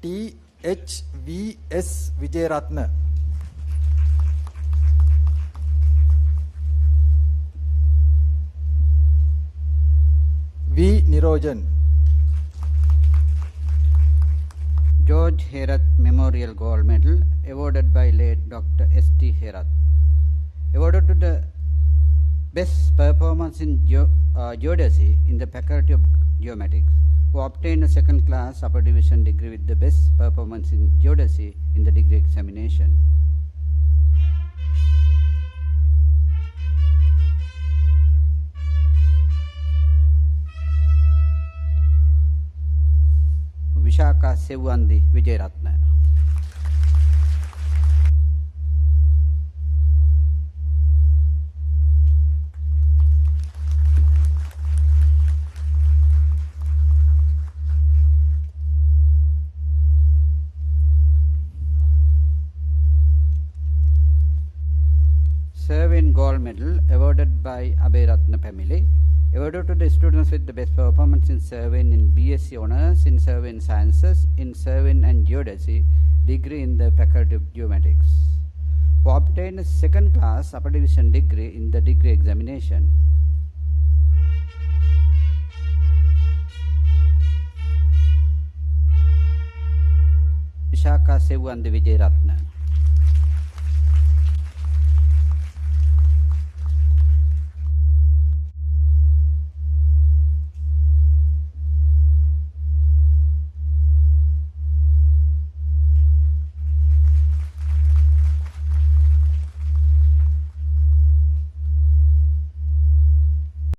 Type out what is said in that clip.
THVS Wijeratna. V Nirojan. George Herath Memorial Gold Medal awarded by late Dr. S.T. Herath. Awarded to the best performance in geodesy in the Faculty of Geomatics, who obtained a second class upper division degree with the best performance in geodesy in the degree examination. Vishaka Sevandi Wijeratna. Surveying Gold Medal awarded by Abhiratna family. Awarded to the students with the best performance in surveying in BSc Honours in Surveying Sciences in Surveying and Geodesy degree in the Faculty of Geomatics, who obtained a second class upper division degree in the degree examination. Vishaka Sevandi Wijeratna.